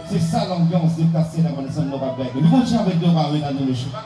C'est ça l'ambiance de casser la connaissance de nos rappels. Nous continuons avec le barreau dans le cheval.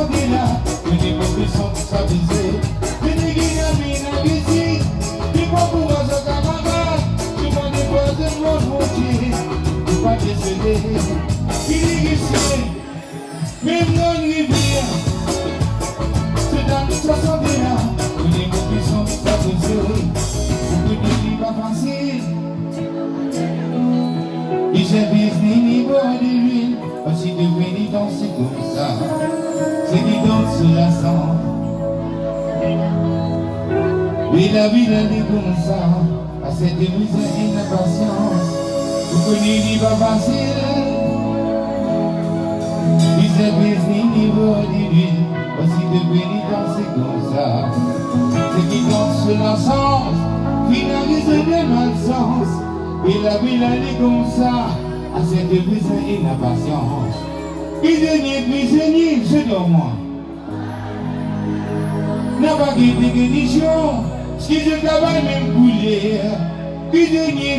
sentait là, que des pauvres sont stabilisés. Que des guillemets n'abusives, qui vont pouvoir se camarades, qui vont déposer mon frontier, qui vont décéder, qui déguisent, même non rivière. C'est dans ce sentait là, que des pauvres sont stabilisés. Que des vies pas faciles. Et j'ai visé niveau de l'huile, aussi de venir danser comme ça. C'est qui danse sous la sang. Et la vie elle est comme ça, à cette misère et la patience. Vous connaissez pas facile. Et j'ai visé niveau de l'huile, aussi de venir danser comme ça. C'est qui danse sous la sang, finalise de malsens. Et la vie elle est comme ça, à cette misère et la patience. Prisonnier, je dors moi. N'a pas quitté condition, ce qui se travaille même couler. Prisonnier.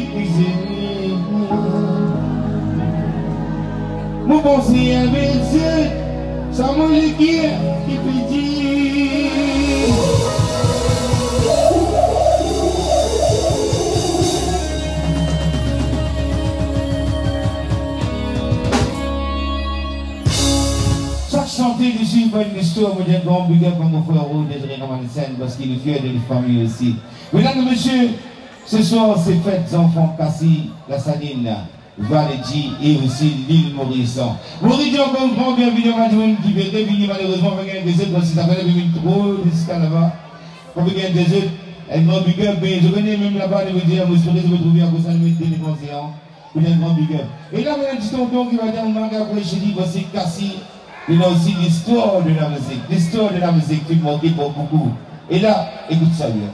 Mon pensée avec Dieu, ça m'a qui peut dire. Chanter dessus pas une histoire, moi j'ai un grand big up comme mon frère Raoul Désiré Ramanisène parce qu'il est fier de la famille aussi. Mesdames et messieurs, ce soir c'est fête enfants Cassie, la Saline, Valégie et aussi l'île Maurice. Maurice encore un grand bienvenue à Madame qui veut venir malheureusement avec un des autres parce que ça fait une trop de ce là-bas. Comme il y a des autres, un grand big up, mais je connais même là-bas de vous dire, je me retrouver à cause de mes conseillers. Il y a un grand big up. Et là, il y a un petit tonton qui va dire, on m'a regardé chez lui, c'est Cassie. Il y a aussi l'histoire de la musique. L'histoire de la musique qui manquait pour beaucoup. Et là, écoute ça bien.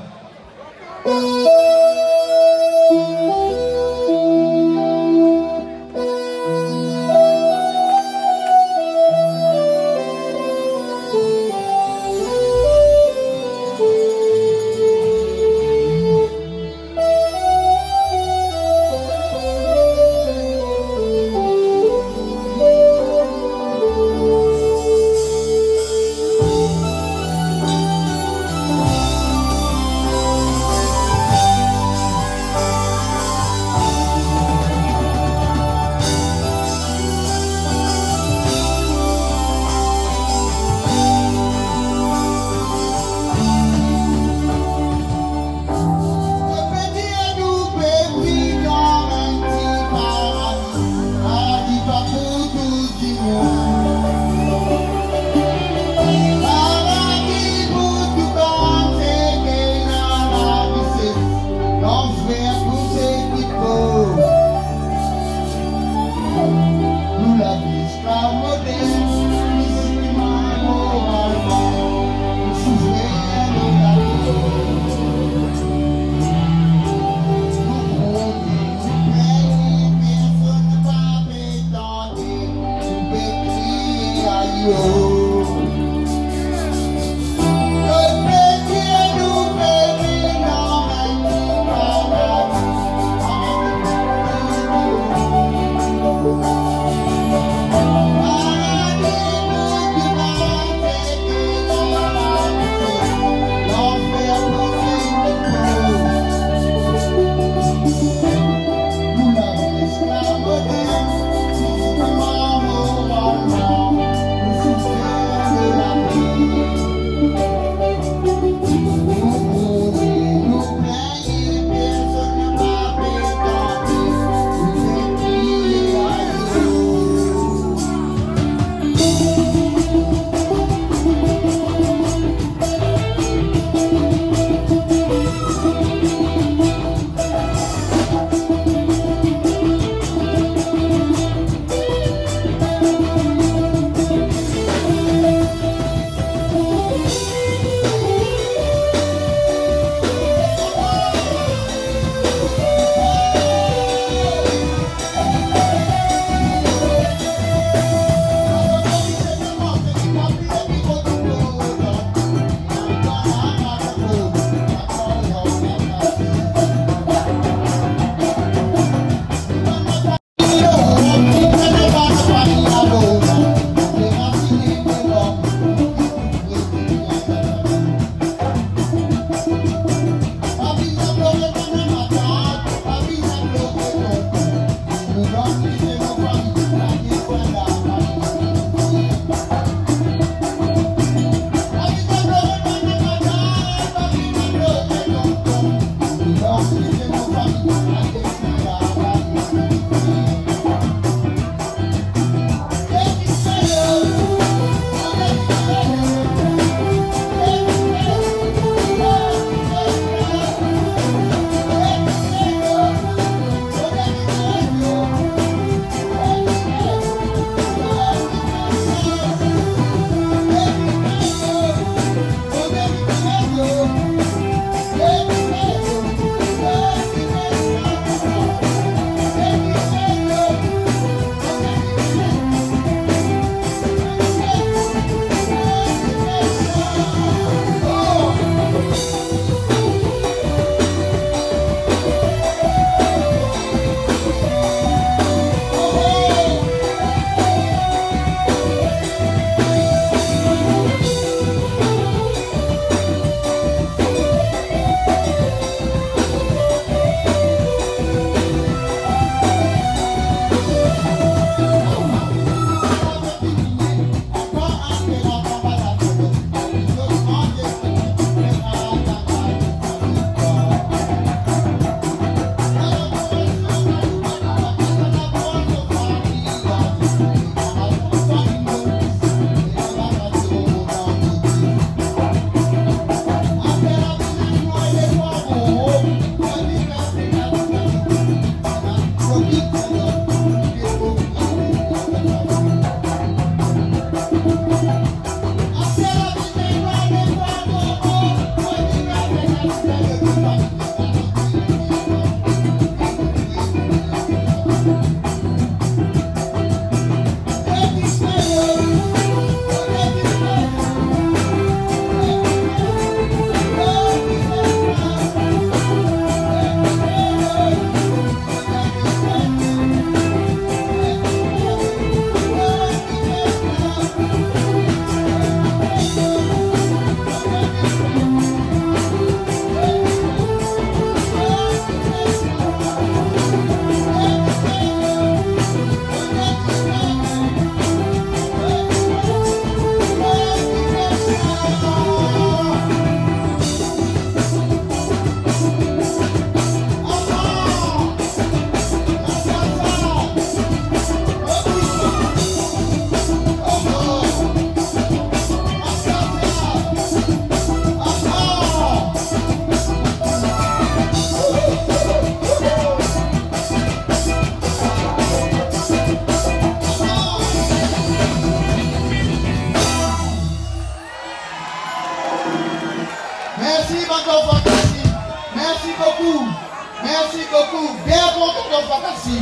beaucoup. Bien content de Fakassi.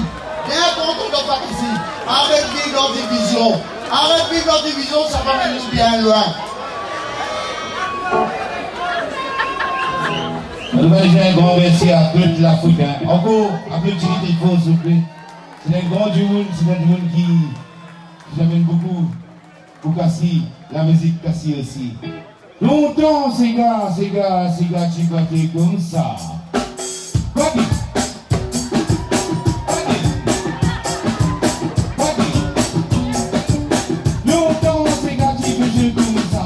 Bien content de Fakassi. Arrête de vivre en division. Arrête de vivre en division, ça va mener nous bien loin. Nous allons un grand merci à toute la foot. Encore, un petit téléphone, s'il vous plaît. C'est un grand jour, c'est un jour qui j'amène beaucoup pour Cassie, la musique Cassie aussi. Longtemps, ces gars, tu battais comme ça. Badi. Longtemps, ces gars, tu joues comme ça.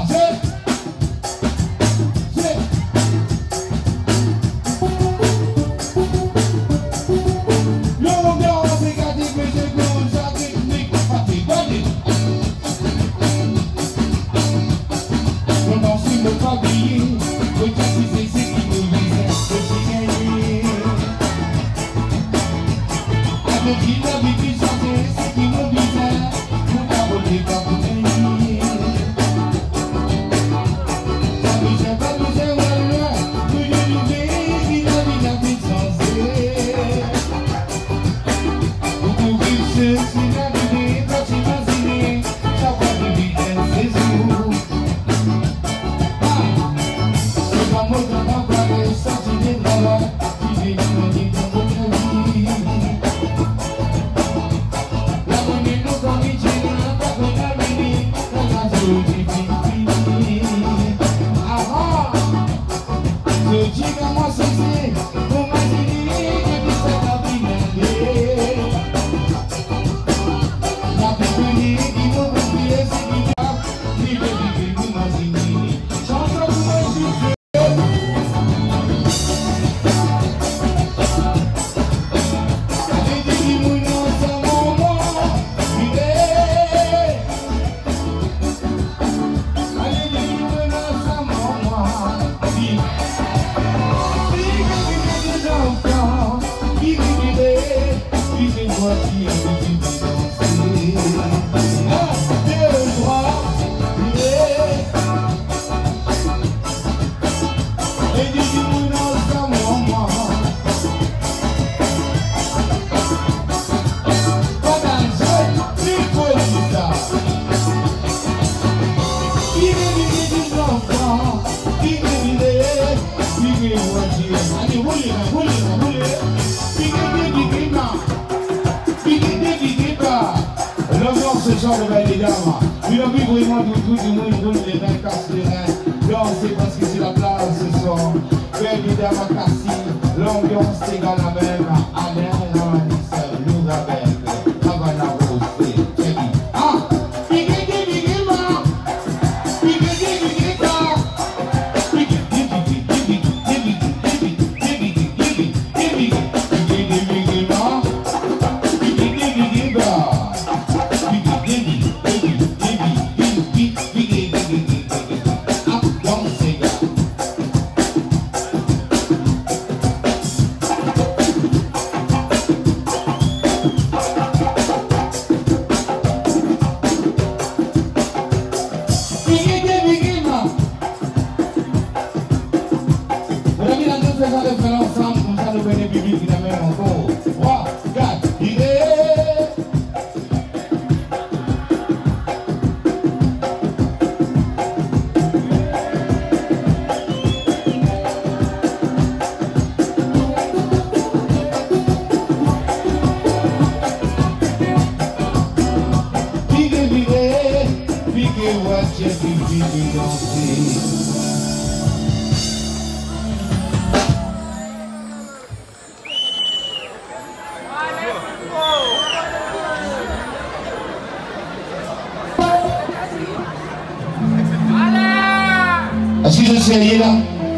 Est-ce que je suis là?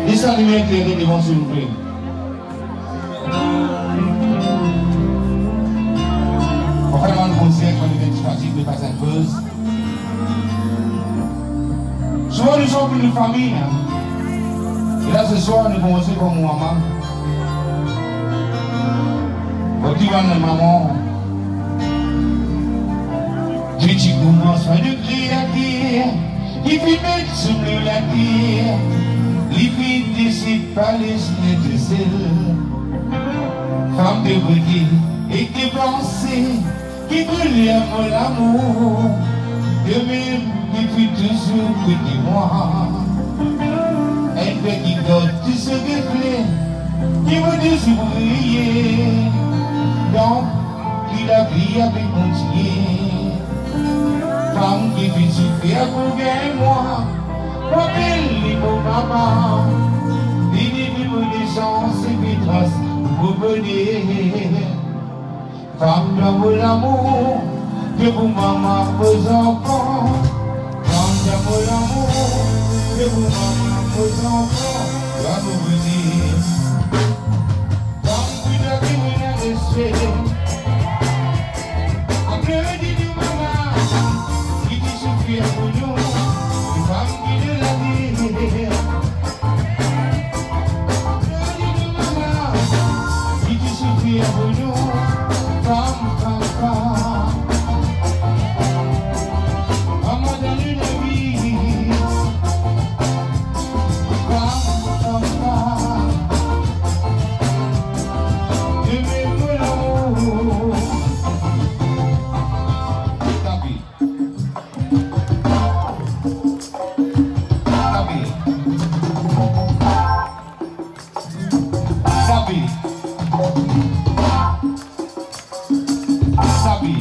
Laissez la lumière éclairée devant, s'il vous plaît. On va vraiment un concert quand il est pratique de passer un peu. Souvent nous sommes une famille. Et là ce soir nous commençons comme maman. Quand tu vas de maman, tu commences à nous crier à dire. Il fait mettre sous le latir, il fait décider par les snets de sel. Femme de beauté et de pensée qui brûle mon amour, de même depuis toujours près de moi. Elle fait qui donne tout ce reflet qui me dit briller, donc il a brillé avec mon Dieu. Femme qui fait souffrir pour gagner moi, pour belle mon maman, il dit mon naissance et mes traces pour bonheur. Femme d'amour, l'amour, que pour maman, vos enfants. Femme d'amour, l'amour, que pour maman, vos enfants. Va nous venir. Femme qui doit vivre un respect. Après, dis-nous maman, qui te souffre pour nous. Femme qui de la vie. Après, dis-nous maman, qui te souffre pour nous. Femme, maman donne la vie. Femme, je m'aime l'amour. Tapi,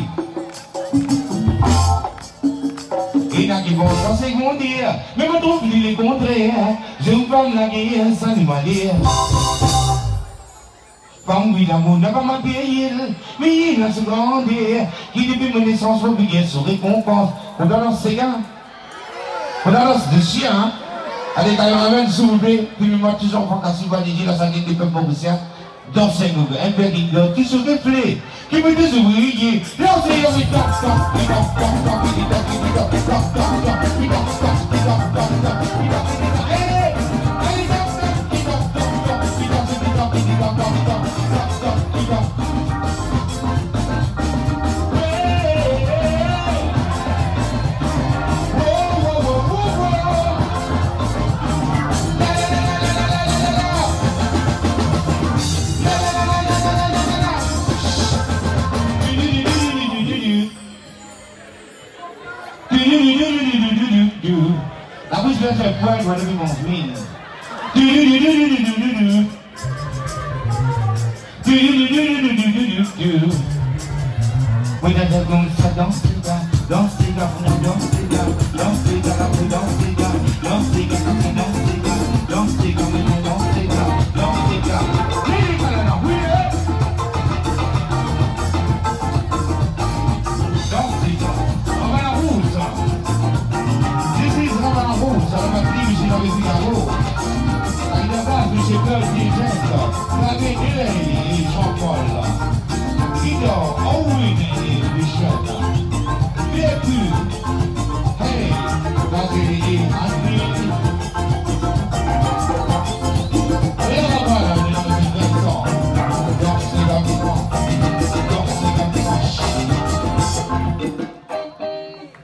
il y en a qui vont penser qu'on dit, mais me trouve qu'il est contraire. Je vous parle la guerre sans animalier. Femme, oui, l'amour n'a pas ma pays, mais il a ce grandir qui depuis mon naissance va briller sur récompense. On danse ces gars, on danse de chien. Allez, quand on ramène s'il vous plaît, puis moi toujours pour qu'à s'y dire la santé des peuples mauriciens. Dansez nous, un période qui se reflète, qui me dit ouvrier. Dansez dans les la bouche va faire poil, je vais lever mon film. Oui, d'accord, comme ça, danse les gars, danse les gars, danse les gars, danse les gars, danse les gars, danse les gars, danse les gars, danse les gars, danse les gars, danse les gars. Oui, là, oui, danse les gars, on va la rouge. This is on la rouge, on va prier, je l'avais vu à l'eau. Il n'y a pas de chez Paul qui est gêne, la vie est Jean-Paul. Qui dort, oh oui, les chats. Bien plus. Hey, dans les André. Et là, voilà, les gens dansez comme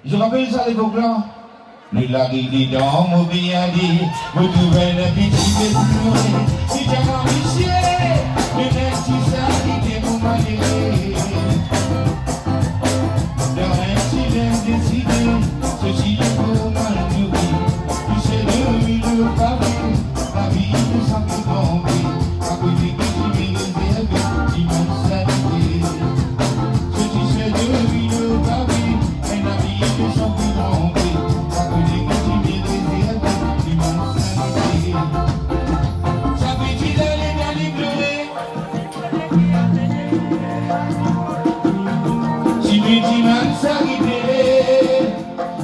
je rappelle ça à l'époque-là. Le lagué dans mon bien dit, vous trouvez le petit détourné. Si j'ai m'ambitionné, le petit ça qui est mon malgré. Dans un silence décidé, ceci est pour mal nourri. Tu sais le milieu pavé, la vie nous semble trompée. À côté que tu m'es réservé, immensalité. Ceci c'est le milieu pavé, et la vie nous semble trompée.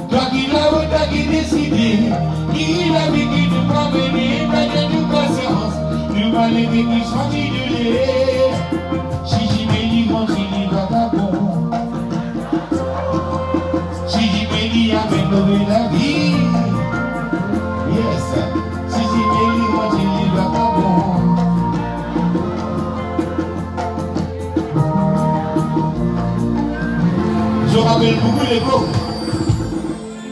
Toi qui l'as, toi qui décidé, qui l'a vécu de promener, pas de nous patience, nous va les vécu sortis de lait. Si j'y mets dit grand, si j'y va pas bon. Si j'y mets dit avec nous la vie. Yes, si j'y mets dit grand, si j'y va pas bon. Je rappelle beaucoup l'époque.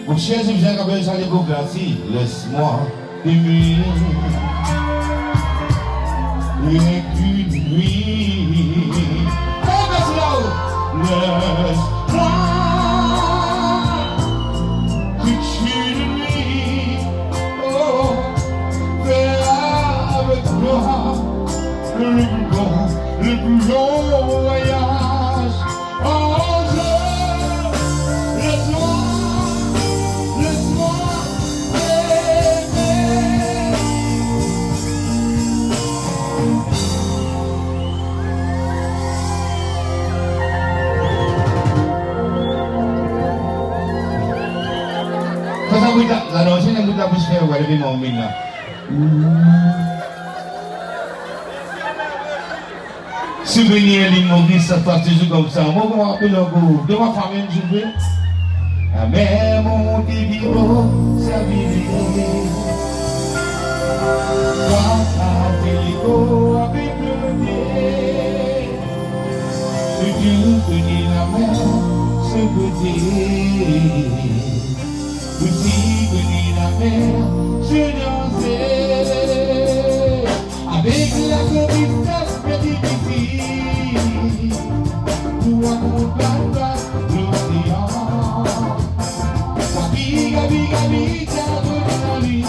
Mon cher, si vous avez rappelé ça à l'époque, si, laisse-moi t'aimer. Et qu'une nuit. There's one who cheated me. Oh, there avec toi, le plus long voyage. Oh, laisse-moi la noche en la bouche fait ouais le moment là. Souvenir les Maurice ça passe toujours comme ça. Moi on appelle le goût de ma famille je veux. La mer mon vivant sa vie. Papa délico avec le pied. Je connais la mer ce côté. Aussi venir la mer, je dansais avec la conquistance difficile pour accompagner l'océan. Gabi, Gabi, Gabi, t'as donné la vie.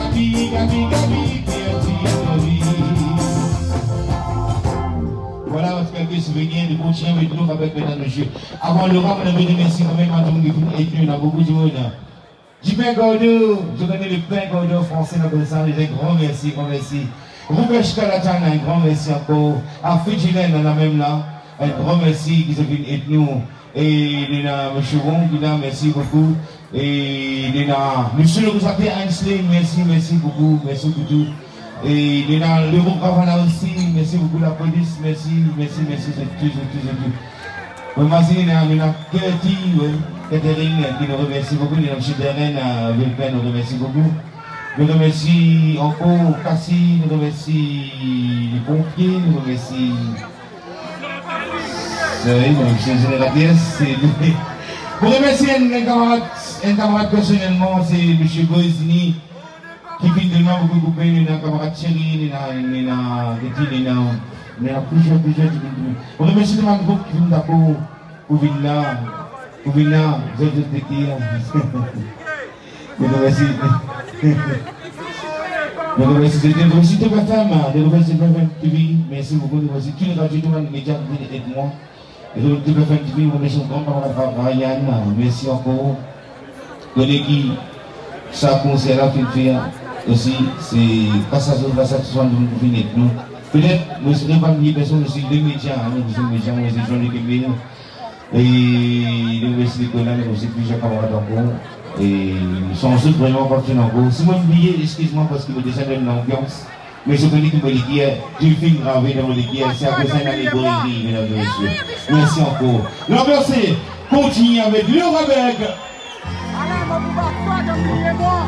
Gabi, Gabi, Gabi, pierre la vie. Voilà quelques souvenirs de bon chien avec nous avec mesdames et messieurs. Avant le rap, on avait dit merci quand même à tout le monde qui est venu, on a beaucoup de monde. J.P. Gordo, je connais le pain Gordo français, on appelle ça, un grand merci, grand merci. Robert Chkalatan, un grand merci encore. À Fidjilen, on a même là, un grand merci qui sont venus avec nous. Et il y a M. Wong, merci beaucoup. Et il y a M. Rosaté Einstein, merci beaucoup, merci pour tout. Et il y a l'Europe Ravana aussi, merci beaucoup la police, merci, c'est tout. Merci, il y a Catherine qui nous remercie beaucoup, il y a M. Deren, Vilpen, nous remercie beaucoup. Nous remercie encore Cassie, nous remercie les pompiers, nous remercie. C'est M. Génératrice. Pour remercier un camarade personnellement, c'est M. Boisini. Qui vient de nous beaucoup, il y a un camarade chéri, il y a plusieurs. On remercie tout le monde qui vient d'abord pour venir là, vous êtes de qui? Nous remercie. Nous remercie toute la femme, nous remercie TV, merci beaucoup, nous remercie tous les radios, tous les médias qui viennent avec moi. Et donc, toute la femme TV, nous remercions grand camarade Ryan, merci encore. Qui ça concerne la fille aussi, c'est pas ça de nous venir avec nous. Peut-être, nous ne sommes pas une personne aussi de médias, nous sommes médias, nous sommes Jean-Luc Kébé. Et nous remercions Nicolas, nous remercions plusieurs camarades encore. Et nous sommes vraiment partis encore. Si vous m'oubliez, excuse-moi parce que vous déjà donné l'ambiance. Mais je connais que vous dites qu'il y a du film gravé dans le guerre, c'est à cause d'un allégorie, mesdames et messieurs. Merci encore. L'ambiance continue avec le Rabec. Allez, mon pouvoir, toi, moi.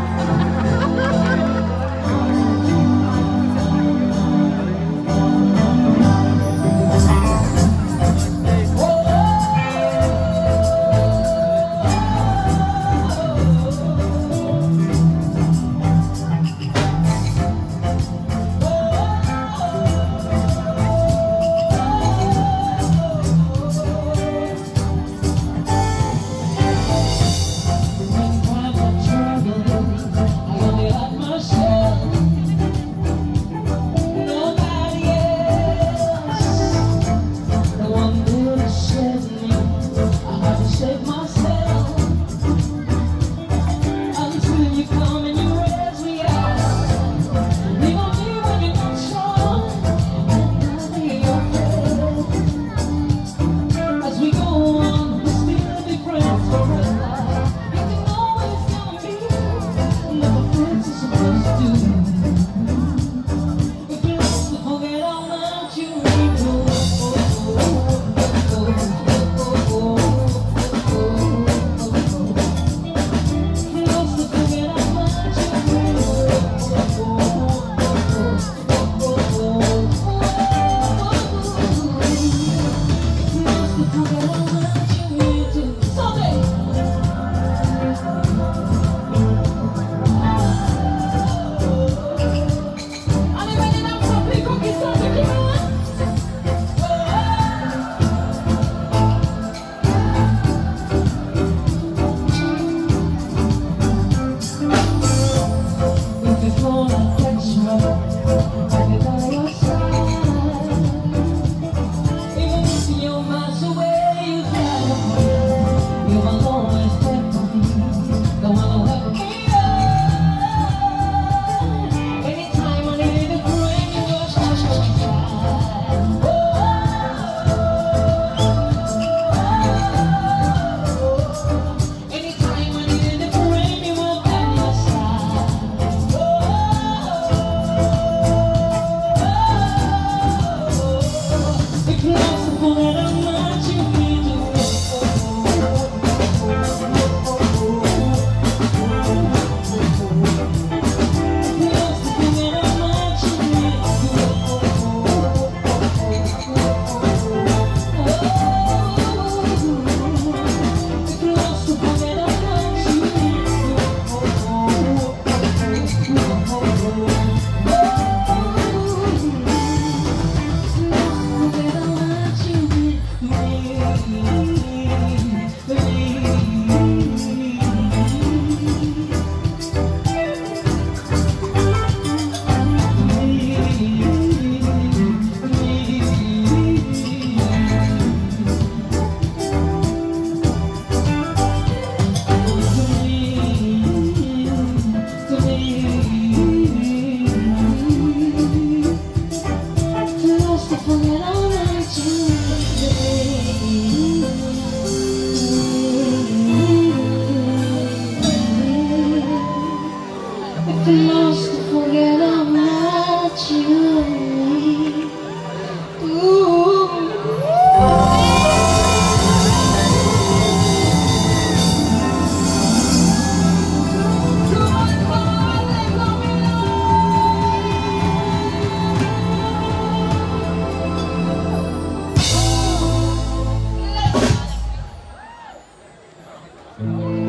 And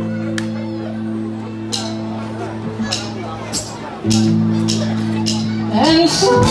so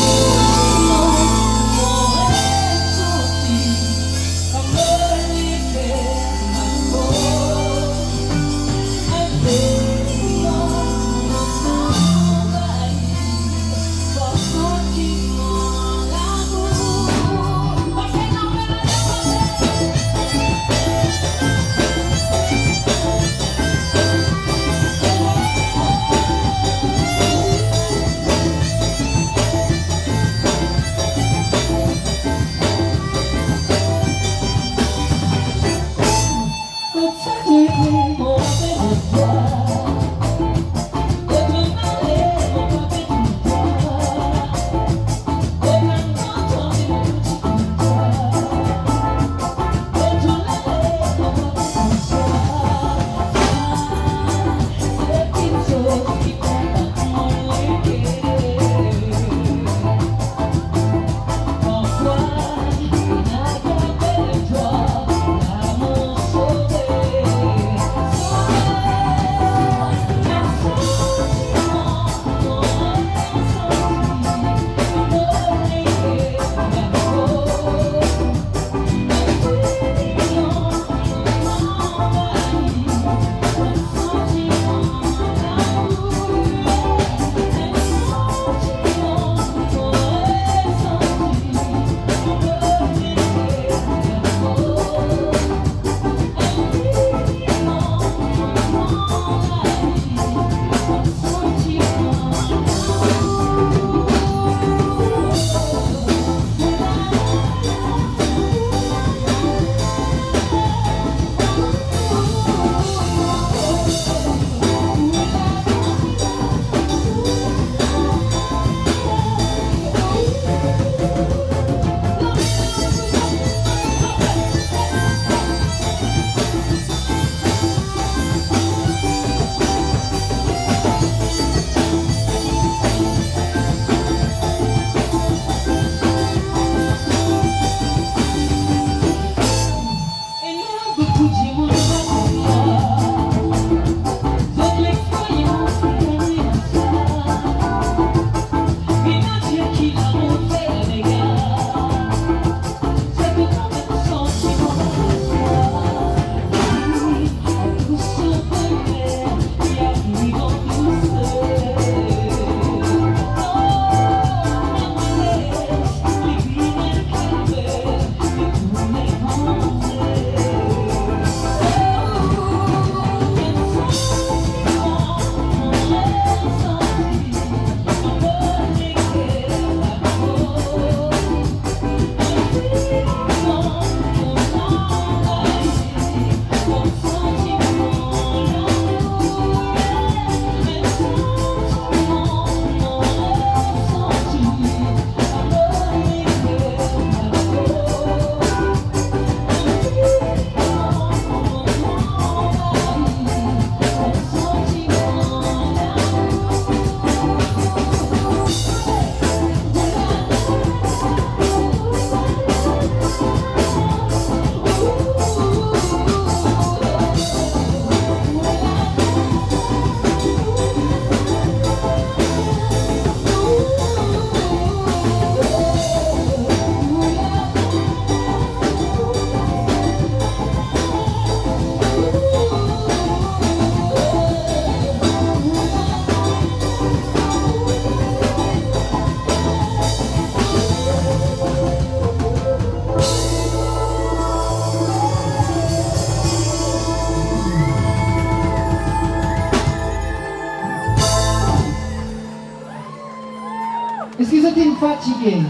Est-ce que vous êtes fatigué?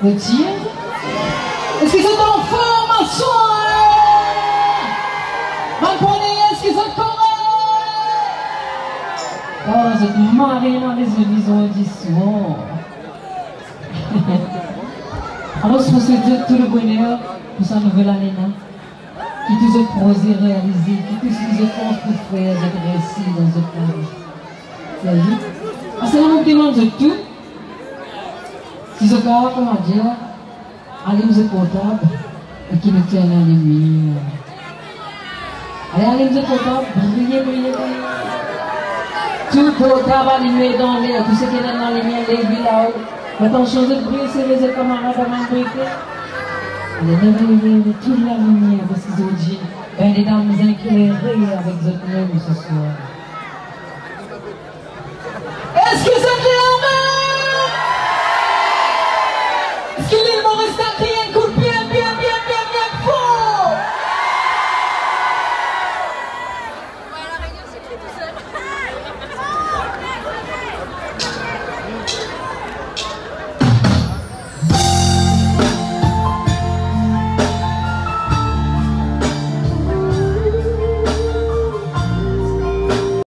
Le tir? Est-ce que vous êtes en formation? Est-ce que vous êtes correct? Oh, vous êtes marré dans les émissions du soir. Alors, je vous souhaite tout le bonheur pour sa nouvelle année, qui tous les projets réalisés, qui tous les efforts pour faire cette réussite dans ce plan. C'est juste. C'est un demande de tout. Si ce gars, comment dire, allez nous portable et qui nous tient la lumière. Allez, vous êtes contents? Brillez, brillez, brillez. Tout portable allumé dans l'air, tout ce qui est dans les miens, les villages. Attention de briller, c'est les camarades à m'embriquer. Allez, levez toute la lumière de ces OG. Ben, les dames éclairées avec votre même ce soir.